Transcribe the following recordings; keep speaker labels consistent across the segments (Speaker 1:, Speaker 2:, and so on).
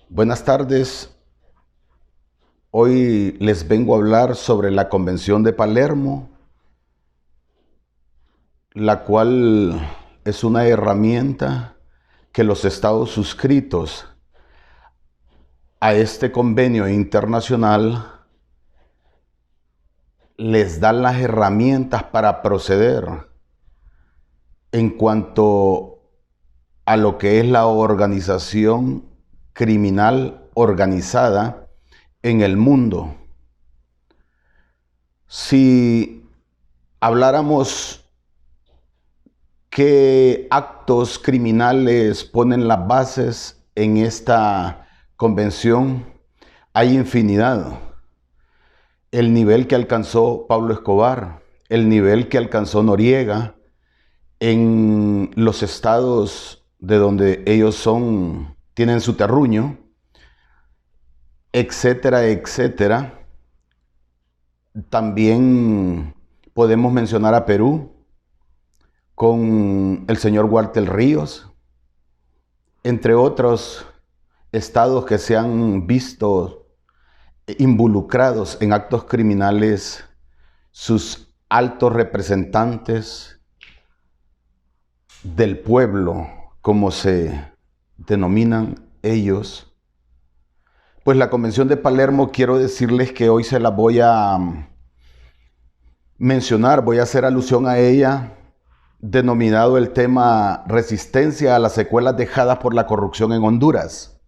Speaker 1: Buenas tardes. Hoy les vengo a hablar sobre la Convención de Palermo, la cual es una herramienta que los estados suscritos a este convenio internacional les dan las herramientas para proceder en cuanto a lo que es la organización criminal organizada en el mundo. Si habláramos qué actos criminales ponen las bases en esta convención, hay infinidad. El nivel que alcanzó Pablo Escobar, el nivel que alcanzó Noriega en los estados de donde ellos tienen su terruño, etcétera, etcétera. También podemos mencionar a Perú con el señor Walter Ríos, entre otros estados que se han visto involucrados en actos criminales, sus altos representantes del pueblo, como se denominan ellos. Pues la Convención de Palermo, quiero decirles que hoy se la voy a mencionar, voy a hacer alusión a ella, denominado el tema Resistencia a las secuelas dejadas por la corrupción en Honduras.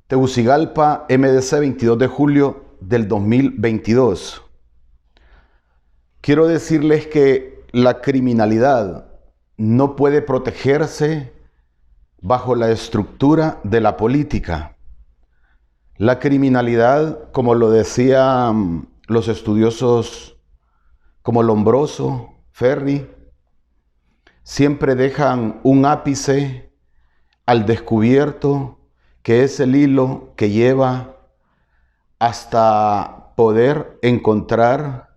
Speaker 1: Tegucigalpa, MDC, 22 de julio del 2022. Quiero decirles que la criminalidad no puede protegerse bajo la estructura de la política. La criminalidad, como lo decían los estudiosos como Lombroso, Ferri, siempre dejan un ápice al descubierto, que es el hilo que lleva hasta poder encontrar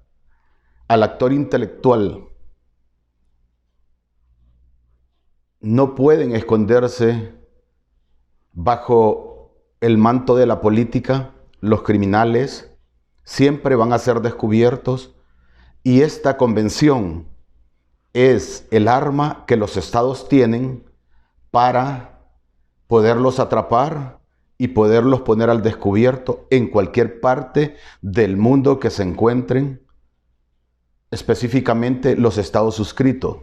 Speaker 1: al actor intelectual. No pueden esconderse bajo el manto de la política. Los criminales siempre van a ser descubiertos, y esta convención es el arma que los estados tienen para poderlos atrapar y poderlos poner al descubierto en cualquier parte del mundo que se encuentren, específicamente los estados suscritos.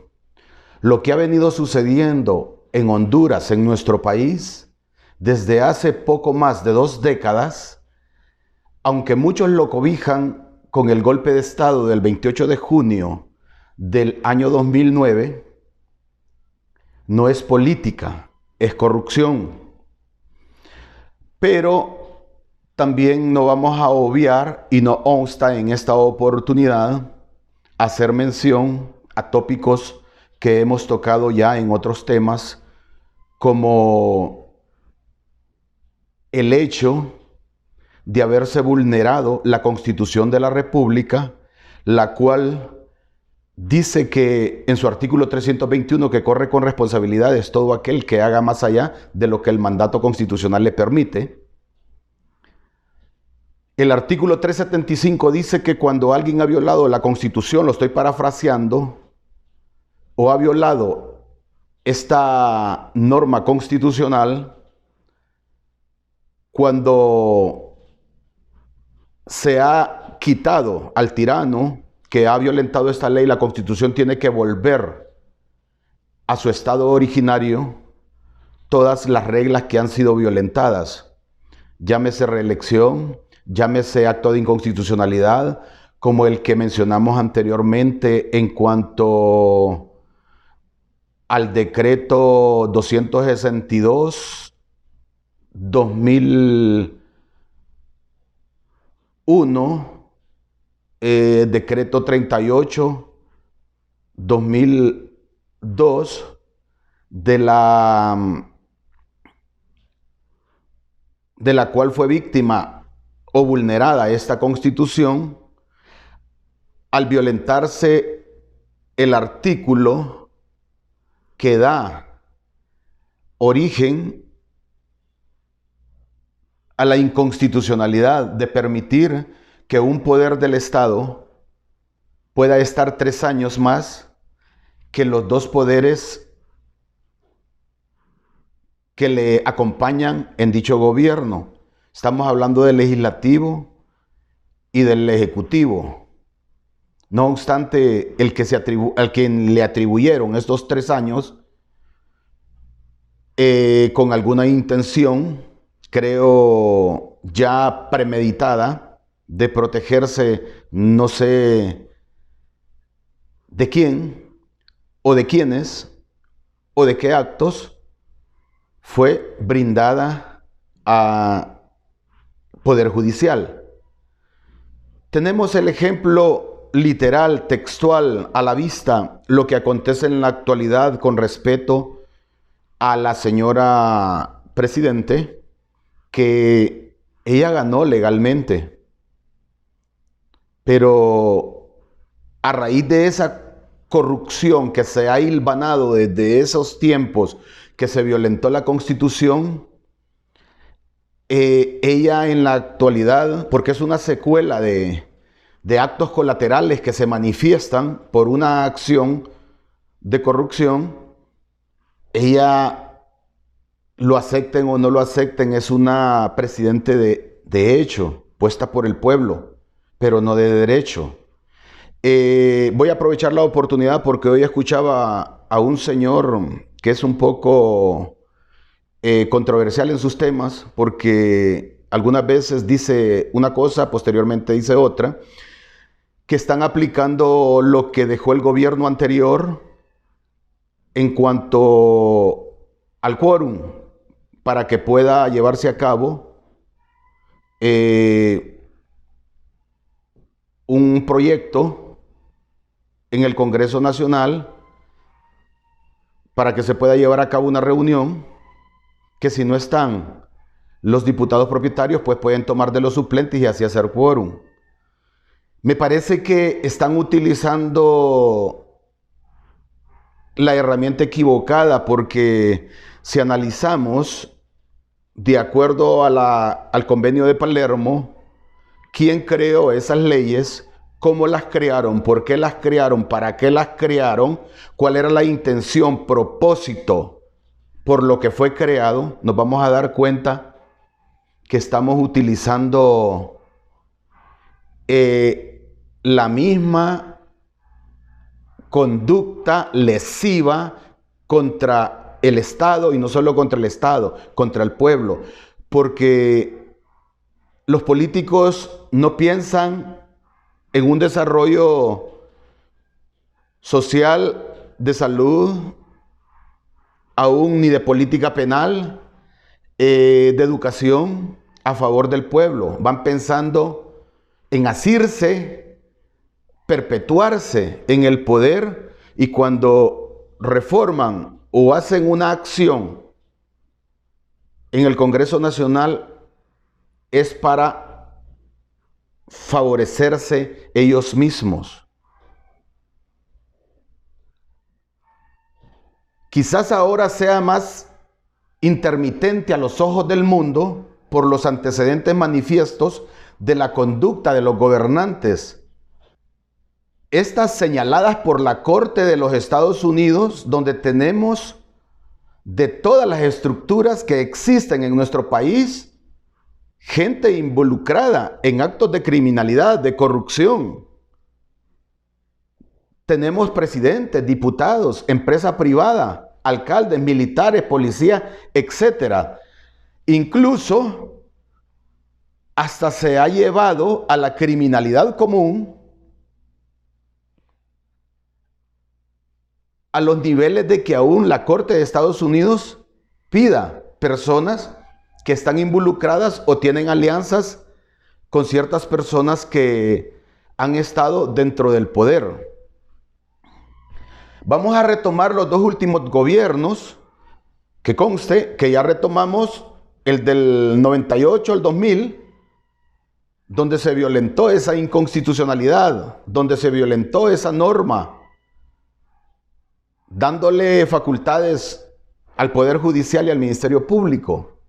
Speaker 1: Lo que ha venido sucediendo en Honduras, en nuestro país, desde hace poco más de 2 décadas, aunque muchos lo cobijan con el golpe de Estado del 28 de junio del año 2009, no es política, es corrupción. Pero también no vamos a obviar, y no obsta en esta oportunidad, hacer mención a tópicos que hemos tocado ya en otros temas, como el hecho de haberse vulnerado la Constitución de la República, la cual dice que en su artículo 321 que corre con responsabilidades todo aquel que haga más allá de lo que el mandato constitucional le permite. El artículo 375 dice que cuando alguien ha violado la Constitución, lo estoy parafraseando, o ha violado esta norma constitucional, cuando se ha quitado al tirano que ha violentado esta ley, la Constitución tiene que volver a su estado originario todas las reglas que han sido violentadas. Llámese reelección, llámese acto de inconstitucionalidad, como el que mencionamos anteriormente en cuanto al decreto 262/2001, decreto 38/2002, de la cual fue víctima o vulnerada esta Constitución al violentarse el artículo que da origen a la inconstitucionalidad de permitir que un poder del Estado pueda estar 3 años más que los 2 poderes que le acompañan en dicho gobierno. Estamos hablando del legislativo y del ejecutivo. No obstante, al quien le atribuyeron estos 3 años, con alguna intención, creo ya premeditada, de protegerse, no sé de quién, o de quiénes, o de qué actos, fue brindada a Poder Judicial. Tenemos el ejemplo literal, textual, a la vista, lo que acontece en la actualidad con respecto a la señora presidente, que ella ganó legalmente, pero a raíz de esa corrupción que se ha hilvanado desde esos tiempos que se violentó la Constitución, ella en la actualidad, porque es una secuela de actos colaterales que se manifiestan por una acción de corrupción, ella, lo acepten o no lo acepten, es una presidente de hecho, puesta por el pueblo, pero no de derecho. Voy a aprovechar la oportunidad porque hoy escuchaba a un señor que es un poco controversial en sus temas, porque algunas veces dice una cosa, posteriormente dice otra, que están aplicando lo que dejó el gobierno anterior en cuanto al quórum para que pueda llevarse a cabo un proyecto en el Congreso Nacional para que se pueda llevar a cabo una reunión, que si no están los diputados propietarios, pues pueden tomar de los suplentes y así hacer quórum. Me parece que están utilizando la herramienta equivocada, porque si analizamos de acuerdo al convenio de Palermo, ¿quién creó esas leyes? ¿Cómo las crearon? ¿Por qué las crearon? ¿Para qué las crearon? ¿Cuál era la intención, propósito por lo que fue creado? Nos vamos a dar cuenta que estamos utilizando la misma conducta lesiva contra el Estado, y no solo contra el Estado, contra el pueblo, porque los políticos no piensan en un desarrollo social, de salud, aún ni de política penal, de educación a favor del pueblo. Van pensando en asirse, perpetuarse en el poder, y cuando reforman o hacen una acción en el Congreso Nacional es para favorecerse ellos mismos. Quizás ahora sea más intermitente a los ojos del mundo por los antecedentes manifiestos de la conducta de los gobernantes, estas señaladas por la Corte de los Estados Unidos, donde tenemos de todas las estructuras que existen en nuestro país, gente involucrada en actos de criminalidad, de corrupción. Tenemos presidentes, diputados, empresa privada, alcaldes, militares, policías, etcétera. Incluso hasta se ha llevado a la criminalidad común a los niveles de que aún la Corte de Estados Unidos pida personas que están involucradas o tienen alianzas con ciertas personas que han estado dentro del poder. Vamos a retomar los 2 últimos gobiernos, que conste que ya retomamos el del 98 al 2000, donde se violentó esa inconstitucionalidad, donde se violentó esa norma, dándole facultades al Poder Judicial y al Ministerio Público.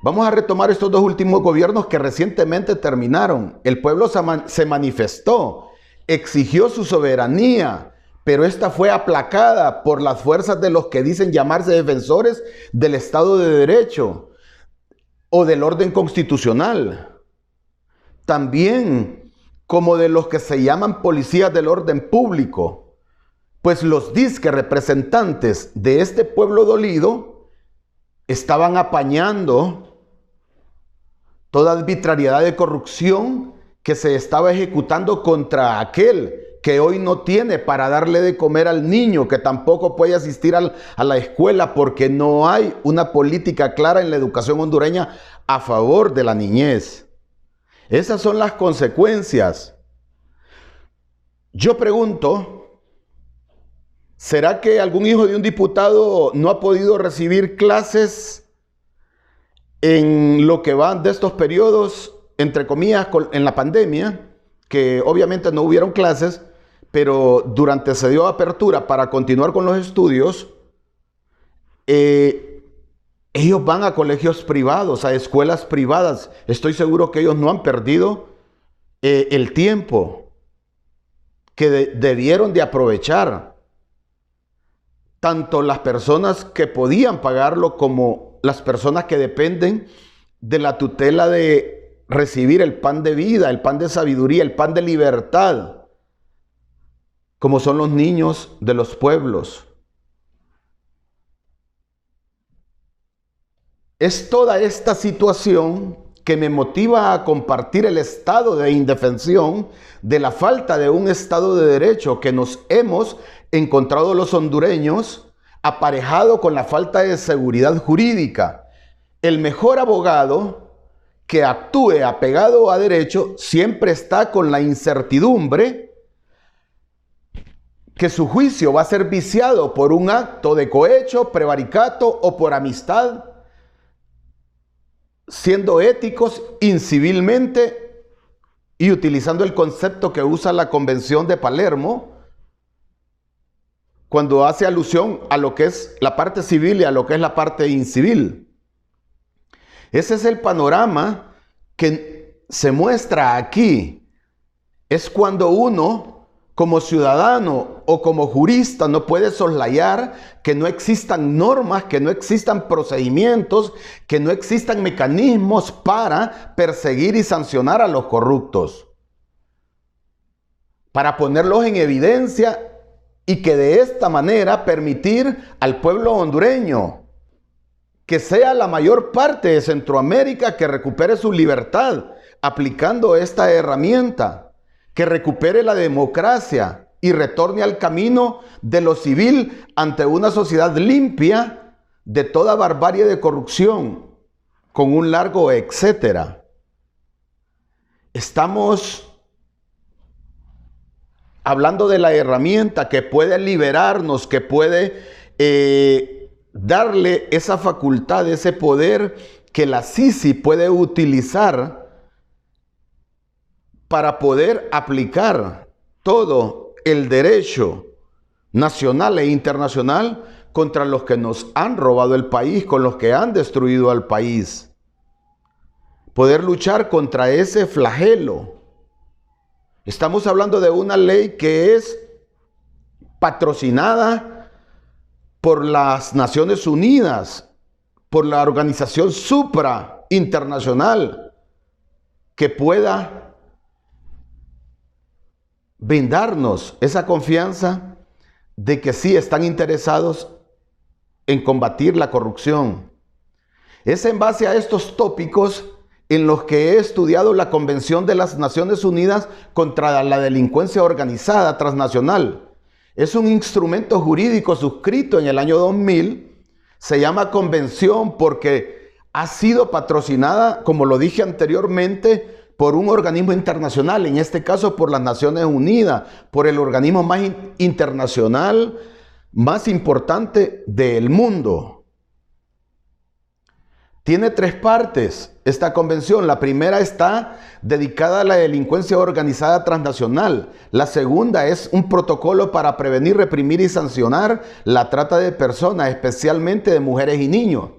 Speaker 1: Vamos a retomar estos dos últimos gobiernos que recientemente terminaron. El pueblo se manifestó, exigió su soberanía, pero esta fue aplacada por las fuerzas de los que dicen llamarse defensores del Estado de Derecho o del orden constitucional. También como de los que se llaman policías del orden público, pues los disque representantes de este pueblo dolido estaban apañando toda arbitrariedad de corrupción que se estaba ejecutando contra aquel que hoy no tiene para darle de comer al niño, que tampoco puede asistir a la escuela porque no hay una política clara en la educación hondureña a favor de la niñez. Esas son las consecuencias. Yo pregunto, ¿será que algún hijo de un diputado no ha podido recibir clases en lo que van de estos periodos, entre comillas, en la pandemia, que obviamente no hubieron clases, pero durante se dio apertura para continuar con los estudios? Ellos van a colegios privados, a escuelas privadas. Estoy seguro que ellos no han perdido el tiempo que debieron de aprovechar. Tanto las personas que podían pagarlo como las personas que dependen de la tutela de recibir el pan de vida, el pan de sabiduría, el pan de libertad, como son los niños de los pueblos. Es toda esta situación que me motiva a compartir el estado de indefensión, de la falta de un Estado de Derecho que nos hemos encontrado los hondureños, aparejado con la falta de seguridad jurídica. El mejor abogado que actúe apegado a derecho siempre está con la incertidumbre que su juicio va a ser viciado por un acto de cohecho, prevaricato o por amistad, siendo éticos incivilmente y utilizando el concepto que usa la Convención de Palermo cuando hace alusión a lo que es la parte civil y a lo que es la parte incivil. Ese es el panorama que se muestra aquí. Es cuando uno, como ciudadano o como jurista, no puede soslayar que no existan normas, que no existan procedimientos, que no existan mecanismos para perseguir y sancionar a los corruptos, para ponerlos en evidencia y que de esta manera permitir al pueblo hondureño, que sea la mayor parte de Centroamérica, que recupere su libertad aplicando esta herramienta, que recupere la democracia y retorne al camino de lo civil ante una sociedad limpia de toda barbarie de corrupción, con un largo etcétera. Estamos hablando de la herramienta que puede liberarnos, que puede darle esa facultad, ese poder que la CICI puede utilizar para poder aplicar todo el derecho nacional e internacional contra los que nos han robado el país, con los que han destruido al país. Poder luchar contra ese flagelo. Estamos hablando de una ley que es patrocinada por las Naciones Unidas, por la organización supra internacional, que pueda brindarnos esa confianza de que sí están interesados en combatir la corrupción. Es en base a estos tópicos en los que he estudiado la Convención de las Naciones Unidas contra la Delincuencia Organizada Transnacional. Es un instrumento jurídico suscrito en el año 2000. Se llama Convención porque ha sido patrocinada, como lo dije anteriormente, por un organismo internacional, en este caso por las Naciones Unidas, por el organismo más internacional, más importante del mundo. Tiene 3 partes esta convención. La primera está dedicada a la delincuencia organizada transnacional. La segunda es un protocolo para prevenir, reprimir y sancionar la trata de personas, especialmente de mujeres y niños.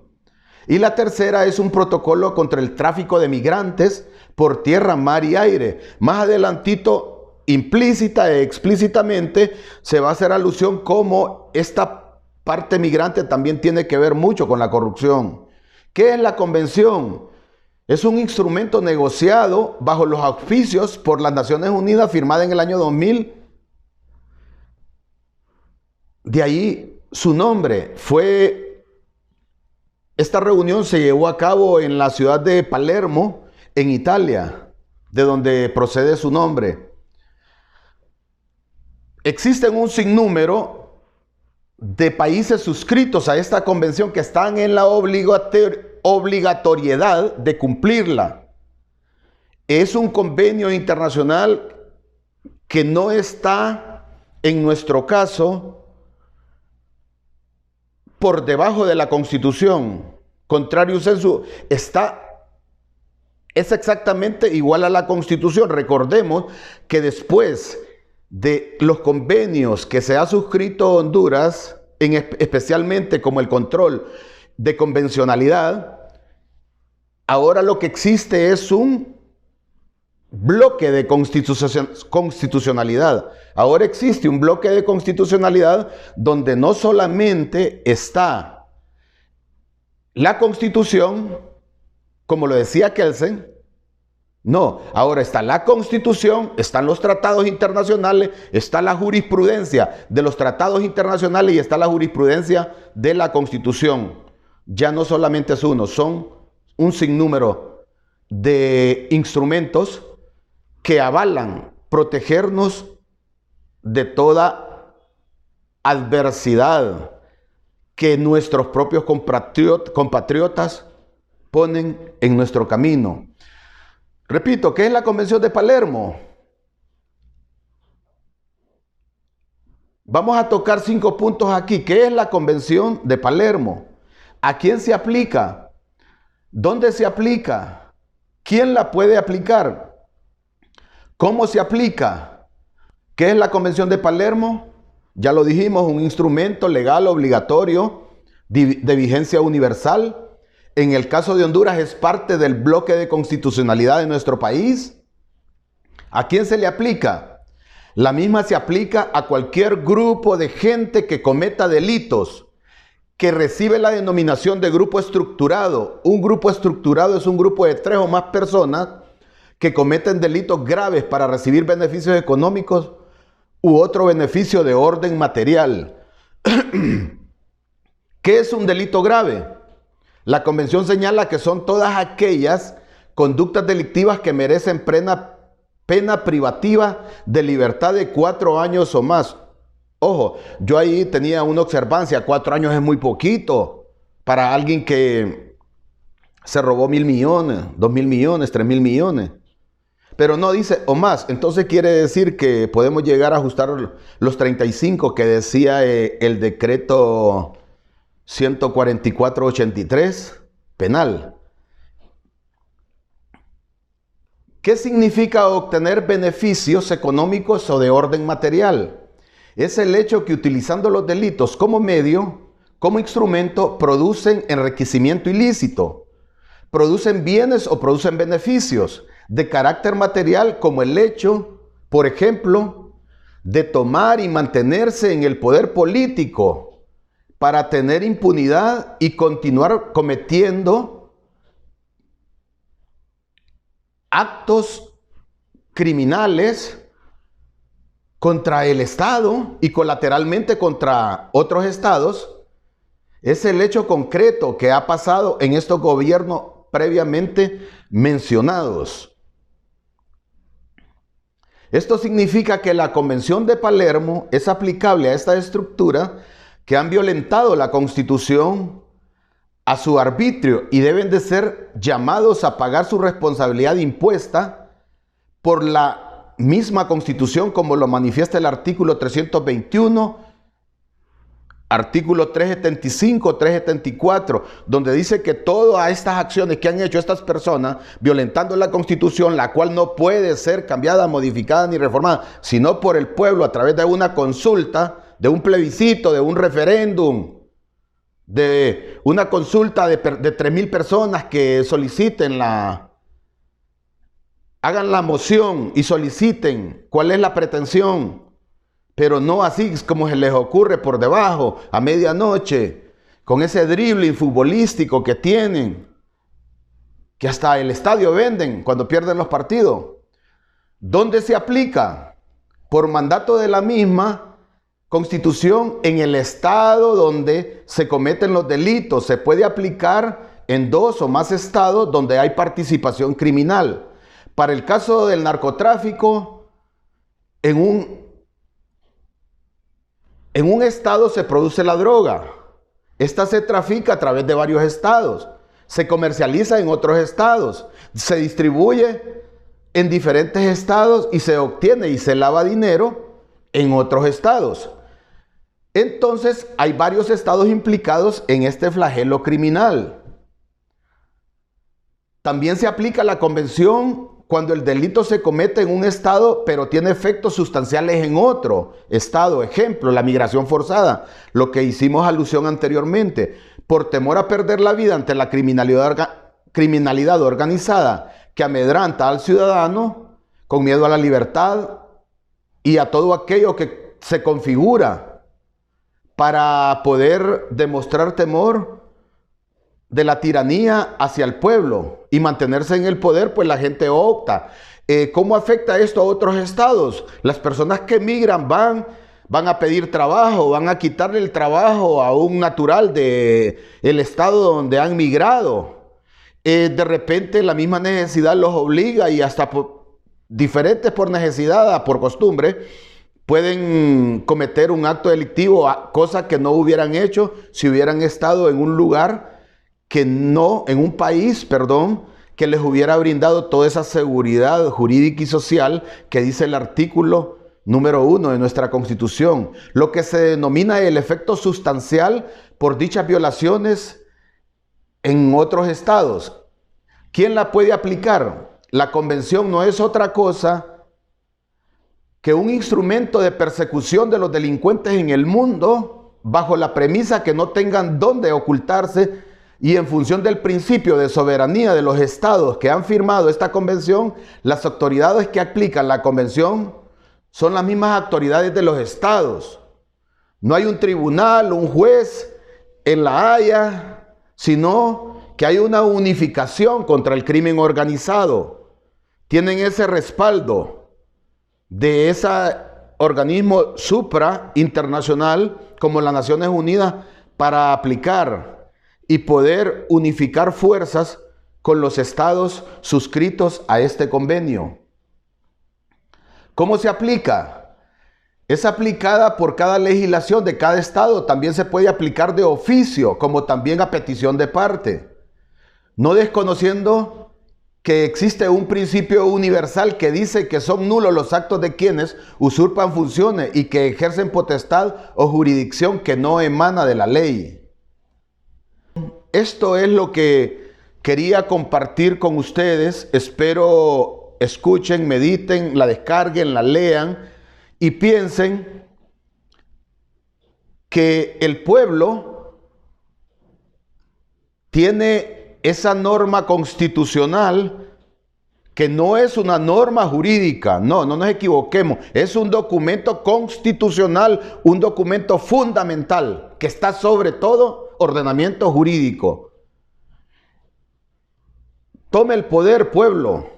Speaker 1: Y la tercera es un protocolo contra el tráfico de migrantes por tierra, mar y aire. Más adelantito, implícita e explícitamente, se va a hacer alusión cómo esta parte migrante también tiene que ver mucho con la corrupción. ¿Qué es la convención? Es un instrumento negociado bajo los auspicios por las Naciones Unidas, firmada en el año 2000. De ahí su nombre. Esta reunión se llevó a cabo en la ciudad de Palermo, en Italia, de donde procede su nombre. Existen un sinnúmero de países suscritos a esta convención que están en la obligatoriedad de cumplirla. Es un convenio internacional que no está, en nuestro caso, por debajo de la Constitución. Contrario sensu, es exactamente igual a la Constitución. Recordemos que después de los convenios que se ha suscrito Honduras, especialmente como el control de convencionalidad, ahora lo que existe es un bloque de constitucionalidad. Ahora existe un bloque de constitucionalidad donde no solamente está la Constitución, como lo decía Kelsen, no, ahora está la Constitución, están los tratados internacionales, está la jurisprudencia de los tratados internacionales y está la jurisprudencia de la Constitución. Ya no solamente es uno, son un sinnúmero de instrumentos que avalan protegernos de toda adversidad que nuestros propios compatriotas ponen en nuestro camino. Repito, ¿qué es la Convención de Palermo? Vamos a tocar 5 puntos aquí. ¿Qué es la Convención de Palermo? ¿A quién se aplica? ¿Dónde se aplica? ¿Quién la puede aplicar? ¿Cómo se aplica? ¿Qué es la Convención de Palermo? Ya lo dijimos, un instrumento legal obligatorio de vigencia universal. En el caso de Honduras es parte del bloque de constitucionalidad de nuestro país. ¿A quién se le aplica? La misma se aplica a cualquier grupo de gente que cometa delitos, que recibe la denominación de grupo estructurado. Un grupo estructurado es un grupo de 3 o más personas que cometen delitos graves para recibir beneficios económicos u otro beneficio de orden material. ¿Qué es un delito grave? La Convención señala que son todas aquellas conductas delictivas que merecen pena privativa de libertad de 4 años o más. Ojo, yo ahí tenía una observancia, 4 años es muy poquito para alguien que se robó 1.000 millones, 2.000 millones, 3.000 millones. Pero no dice o más, entonces quiere decir que podemos llegar a ajustar los 35 que decía el decreto 144-83 penal. ¿Qué significa obtener beneficios económicos o de orden material? Es el hecho que utilizando los delitos como medio, como instrumento, producen enriquecimiento ilícito, producen bienes o producen beneficios de carácter material, como el hecho, por ejemplo, de tomar y mantenerse en el poder político para tener impunidad y continuar cometiendo actos criminales contra el Estado y colateralmente contra otros estados. Es el hecho concreto que ha pasado en estos gobiernos previamente mencionados. Esto significa que la Convención de Palermo es aplicable a esta estructura que han violentado la Constitución a su arbitrio y deben de ser llamados a pagar su responsabilidad impuesta por la misma Constitución, como lo manifiesta el artículo 321, artículo 375, 374, donde dice que todas estas acciones que han hecho estas personas violentando la Constitución, la cual no puede ser cambiada, modificada ni reformada, sino por el pueblo a través de una consulta, de un plebiscito, de un referéndum, de una consulta de 3,000 personas que soliciten hagan la moción y soliciten cuál es la pretensión, pero no así como se les ocurre por debajo, a medianoche, con ese dribbling futbolístico que tienen, que hasta el estadio venden cuando pierden los partidos. ¿Dónde se aplica? Por mandato de la misma Constitución, en el estado donde se cometen los delitos. Se puede aplicar en 2 o más estados donde hay participación criminal. Para el caso del narcotráfico, en un estado se produce la droga. Esta se trafica a través de varios estados. Se comercializa en otros estados. Se distribuye en diferentes estados y se obtiene y se lava dinero en otros estados. Entonces, hay varios estados implicados en este flagelo criminal. También se aplica la convención cuando el delito se comete en un estado, pero tiene efectos sustanciales en otro estado. Ejemplo, la migración forzada, lo que hicimos alusión anteriormente. Por temor a perder la vida ante la criminalidad organizada que amedranta al ciudadano, con miedo a la libertad y a todo aquello que se configura para poder demostrar temor de la tiranía hacia el pueblo y mantenerse en el poder, pues la gente opta. ¿Cómo afecta esto a otros estados? Las personas que migran van a pedir trabajo, van a quitarle el trabajo a un natural del estado donde han migrado. De repente la misma necesidad los obliga y hasta diferentes por necesidad, por costumbre, pueden cometer un acto delictivo, cosa que no hubieran hecho si hubieran estado en un lugar en un país, que les hubiera brindado toda esa seguridad jurídica y social que dice el artículo número 1 de nuestra Constitución. Lo que se denomina el efecto sustancial por dichas violaciones en otros estados. ¿Quién la puede aplicar? La convención no es otra cosa que un instrumento de persecución de los delincuentes en el mundo, bajo la premisa que no tengan dónde ocultarse y en función del principio de soberanía de los estados que han firmado esta convención. Las autoridades que aplican la convención son las mismas autoridades de los estados. No hay un tribunal, un juez en La Haya, sino que hay una unificación contra el crimen organizado. Tienen ese respaldo de ese organismo supra internacional como las Naciones Unidas para aplicar y poder unificar fuerzas con los estados suscritos a este convenio. ¿Cómo se aplica? Es aplicada por cada legislación de cada estado. También se puede aplicar de oficio, como también a petición de parte. No desconociendo que existe un principio universal que dice que son nulos los actos de quienes usurpan funciones y que ejercen potestad o jurisdicción que no emana de la ley. Esto es lo que quería compartir con ustedes. Espero escuchen, mediten, la descarguen, la lean y piensen que el pueblo tiene esa norma constitucional que no es una norma jurídica. No nos equivoquemos. Es un documento constitucional, un documento fundamental que está sobre todo ordenamiento jurídico. Tome el poder, pueblo.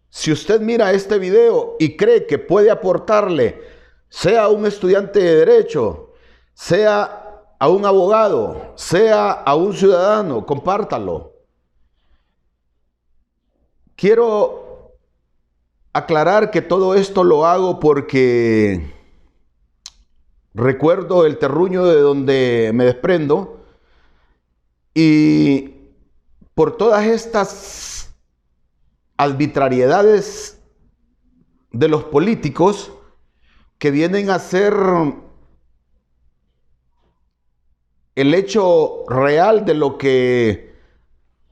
Speaker 1: Si usted mira este video y cree que puede aportarle, sea a un estudiante de derecho, sea a un abogado, sea a un ciudadano, compártalo. Quiero aclarar que todo esto lo hago porque recuerdo el terruño de donde me desprendo y por todas estas arbitrariedades de los políticos que vienen a ser el hecho real de lo que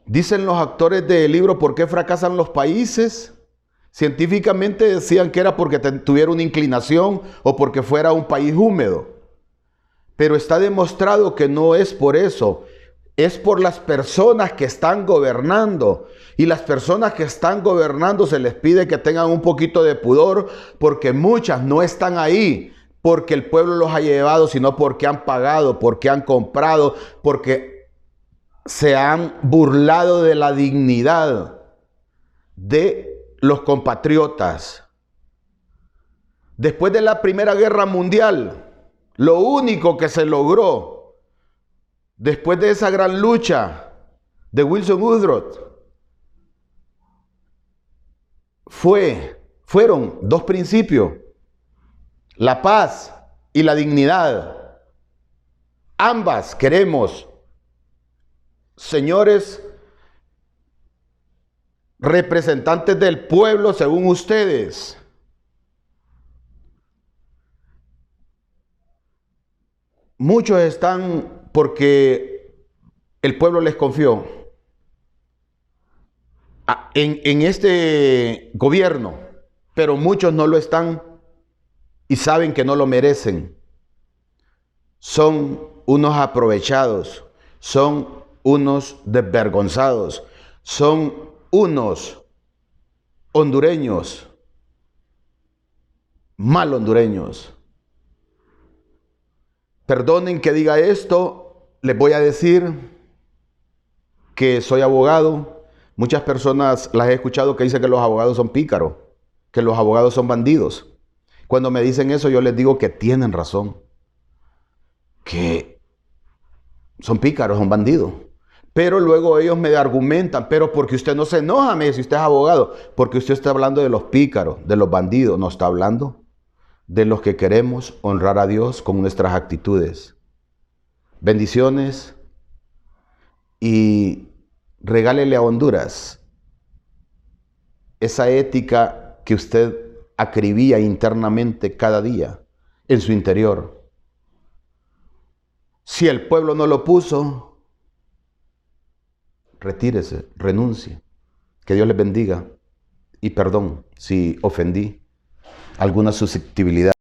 Speaker 1: dicen los actores del libro ¿Por qué fracasan los países? Científicamente decían que era porque tuviera una inclinación o porque fuera un país húmedo. Pero está demostrado que no es por eso. es por las personas que están gobernando. Y las personas que están gobernando se les pide que tengan un poquito de pudor, porque muchas no están ahí porque el pueblo los ha llevado, sino porque han pagado, porque han comprado, porque se han burlado de la dignidad de los compatriotas. Después de la Primera Guerra Mundial, lo único que se logró después de esa gran lucha de Wilson Woodruff fueron dos principios: la paz y la dignidad. Ambas queremos, señores representantes del pueblo, según ustedes. Muchos están porque el pueblo les confió en este gobierno, pero muchos no lo están y saben que no lo merecen. Son unos aprovechados, son unos desvergonzados, son unos hondureños, mal hondureños. Perdonen que diga esto, les voy a decir que soy abogado. Muchas personas las he escuchado que dicen que los abogados son pícaros, que los abogados son bandidos. Cuando me dicen eso, yo les digo que tienen razón, que son pícaros, son bandidos. Pero luego ellos me argumentan, pero porque usted no se enoja, me dice, usted es abogado, porque usted está hablando de los pícaros, de los bandidos, no está hablando de los que queremos honrar a Dios con nuestras actitudes. Bendiciones y regálele a Honduras esa ética que usted acribilla internamente cada día en su interior. Si el pueblo no lo puso, retírese, renuncie. Que Dios les bendiga y perdón si ofendí alguna susceptibilidad.